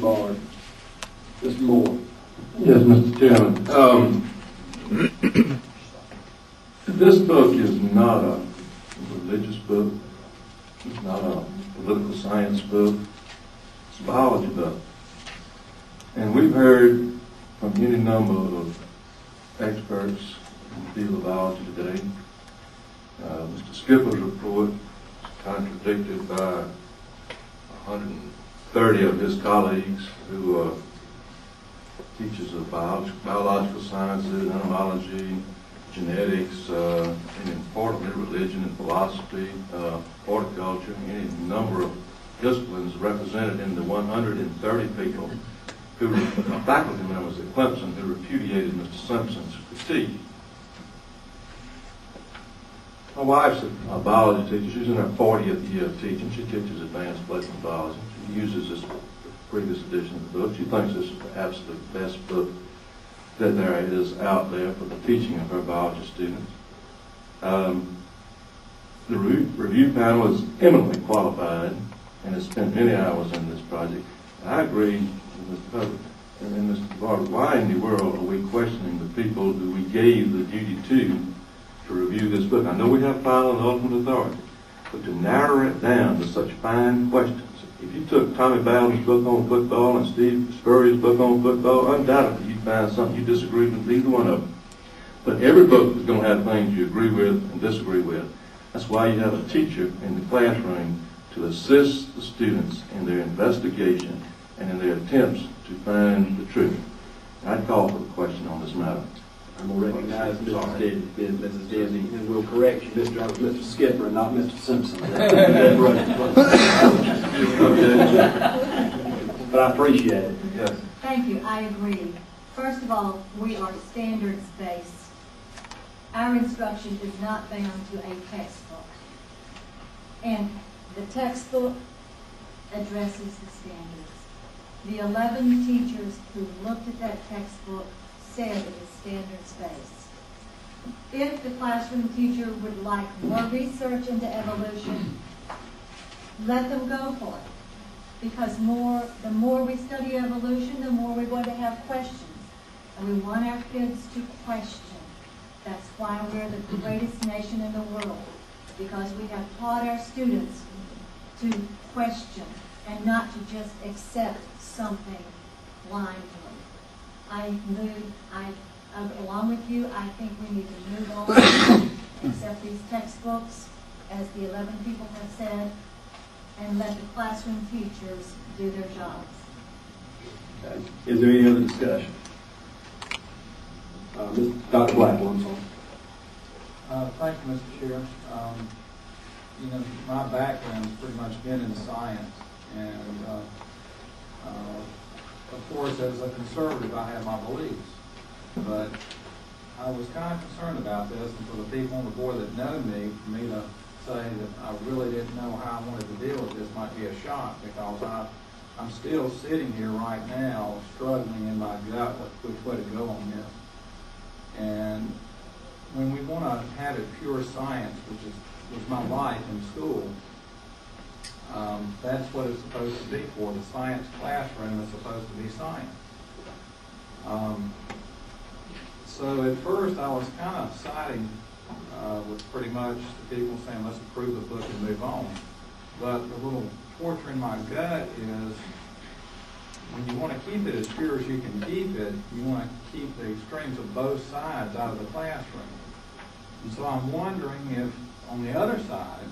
board. Mr. Moore. Yes, Mr. Chairman. This book is not a religious book. It's not a political science book. It's a biology book. And we've heard from any number of experts in the field of biology today. Mr. Skipper's report is contradicted by 130 of his colleagues who are teachers of biological sciences, entomology, genetics, and importantly religion and philosophy, horticulture, any number of disciplines represented in the 130 people who were faculty members at Clemson who repudiated Mr. Simpson's critique. My wife's a biology teacher. She's in her 40th year of teaching. She teaches advanced placement biology. She uses this previous edition of the book. She thinks this is the absolute best book that there is out there for the teaching of her biology students. The review panel is eminently qualified and has spent many hours in this project. I agree with Mr. Hubbard and Mr. Barber. Why in the world are we questioning the people who we gave the duty to review this book? I know we have final and ultimate authority, but to narrow it down to such fine questions. If you took Tommy Bowden's book on football and Steve Spurrier's book on football, undoubtedly you'd find something you disagree with either one of them. But every book is going to have things you agree with and disagree with. That's why you have a teacher in the classroom to assist the students in their investigation and in their attempts to find the truth. I'd call for a question on this matter. I'm going to recognize Mrs. Disney, and we'll correct you, Mr. Skipper, and not Mr. Simpson. But I appreciate it. Yes. Thank you. I agree. First of all, we are standards-based. Our instruction is not bound to a textbook. And the textbook addresses the standards. The 11 teachers who looked at that textbook said it is standards-based. If the classroom teacher would like more research into evolution, let them go for it. Because the more we study evolution, the more we're going to have questions. And we want our kids to question. That's why we're the greatest nation in the world. Because we have taught our students to question and not to just accept something blindly. Along with you, I think we need to move on, accept these textbooks, as the 11 people have said, and let the classroom teachers do their jobs. Okay. Is there any other discussion? Dr. Blackwell, I'm sorry. Thank you, Mr. Chair. You know, my background has pretty much been in science, and of course, as a conservative, I have my beliefs. But I was kind of concerned about this, and for the people on the board that know me, for me to say that I really didn't know how I wanted to deal with this might be a shock, because I'm still sitting here right now struggling in my gut which way to go on this. And when we want to have it pure science, which was my life in school, that's what it's supposed to be for. The science classroom is supposed to be science. So at first I was kind of siding with pretty much the people saying let's approve the book and move on. But the little torture in my gut is when you want to keep it as pure as you can keep it, you want to keep the extremes of both sides out of the classroom. And so I'm wondering if on the other side,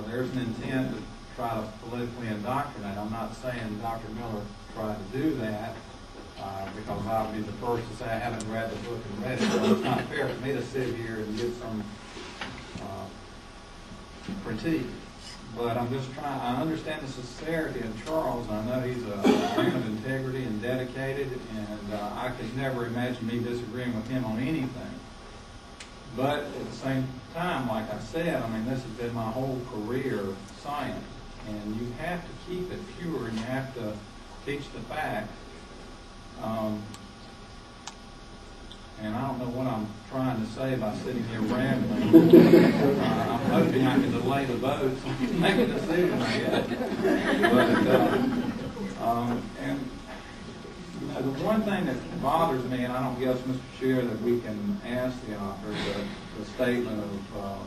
there's an intent to try to politically indoctrinate. I'm not saying Dr. Miller tried to do that, because I'll be the first to say I haven't read the book and read it. So it's not fair for me to sit here and give some critique. But I'm just trying, I understand the sincerity of Charles. I know he's a man of integrity and dedicated, and I could never imagine me disagreeing with him on anything. But at the same time, like I said, I mean, this has been my whole career, science. And you have to keep it pure, and you have to teach the facts. And I don't know what I'm trying to say by sitting here rambling. I'm hoping I can delay the votes and make a decision, I guess. And you know, the one thing that bothers me, and I don't guess, Mr. Chair, that we can ask the author, the statement of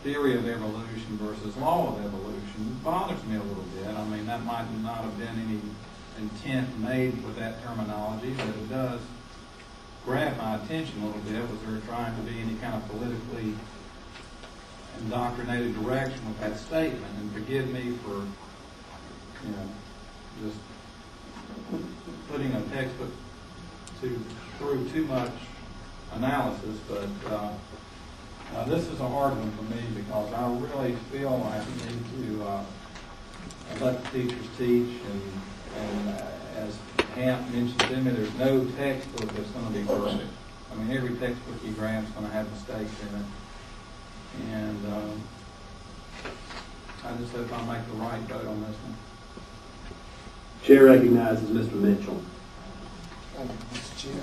theory of evolution versus law of evolution bothers me a little bit. I mean, that might not have been any intent made with that terminology, but it does grab my attention a little bit. Was there trying to be any kind of politically indoctrinated direction with that statement? And forgive me for, you know, just putting a textbook through too much analysis, but this is a hard one for me because I really feel like we need to let the teachers teach, and as Hamp mentioned to me, there's no textbook that's going to be perfect. I mean, every textbook you grab is going to have mistakes in it, and I just hope I make the right vote on this one. Chair recognizes Mr. Mitchell. Thank you, Mr. Chair.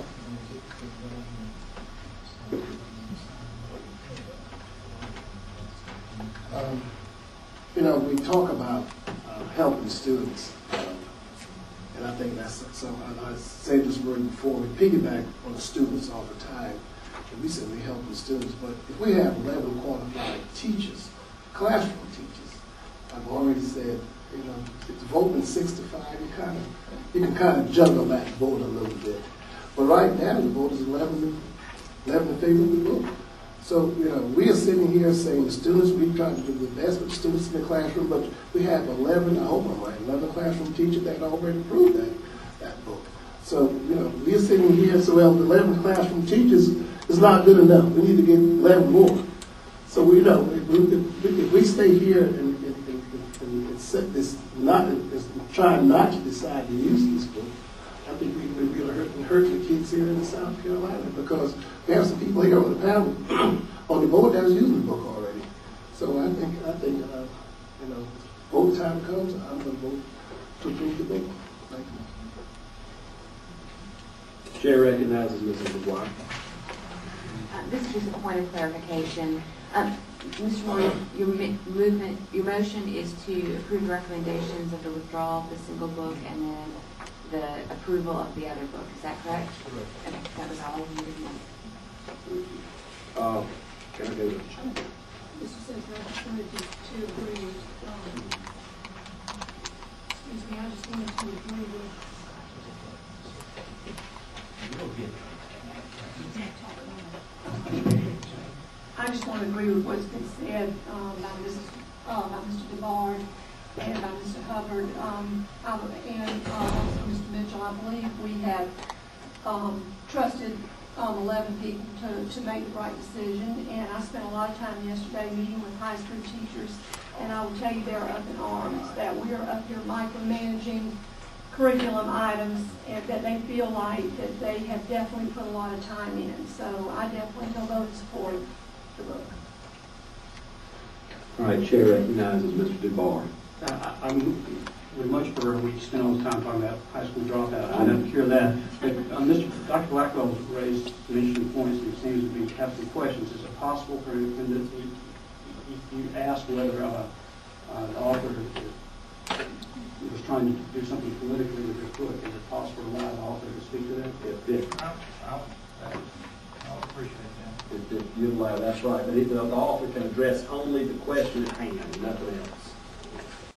You know, we talk about helping students, and I think that's so. I say this word before. We piggyback on the students all the time, and we say we help the students. But if we have 11 qualified teachers, classroom teachers, I've already said, you know, if the vote is 6 to 5, you can kind of juggle that vote a little bit. But right now the vote is 11 in favor of the vote. So, you know, we are sitting here saying the students, we try to do the best with the students in the classroom, but we have 11, I hope I'm right, 11 classroom teachers that already approved that vote. So, you know, we are sitting here, so well, 11 classroom teachers is not good enough. We need to get 11 more. So, we know, if we stay here and it's trying not to decide to use this book, I think we're really hurting the kids here in South Carolina, because we have some people here on the panel on the board that's using the book already. So I think you know, vote time comes, I'm going to vote to approve the book. Thank you. Chair recognizes Mrs. McGuire. This is just a point of clarification. Mr. Moore, your motion is to approve the recommendations of the withdrawal of the single book and then the approval of the other book. Is that correct? Correct. Okay, that was all you needed. Can I go to? Mr. Secretary, I just wanted to agree with, excuse me, I just wanted to agree with. I just want to agree with what's been said by Mr. DeBard and by Mr. Hubbard, and also Mr. Mitchell. I believe we have trusted 11 people to make the right decision, and I spent a lot of time yesterday meeting with high school teachers, and I will tell you they're up in arms that we are up here micromanaging curriculum items, and that they feel like that they have definitely put a lot of time in. So I definitely will vote in support of the book. All right, Chair recognizes Mr. DeBar. We'd much prefer we spend all the time talking about high school dropout. I don't hear that. But Dr. Blackwell raised some interesting points, and seems to be have some questions. Is it possible for you asked whether the author was trying to do something politically with your book? Is it possible to allow the author to speak to that? I'll appreciate that. If you allow, that's right. But the author can address only the question at hand, nothing else.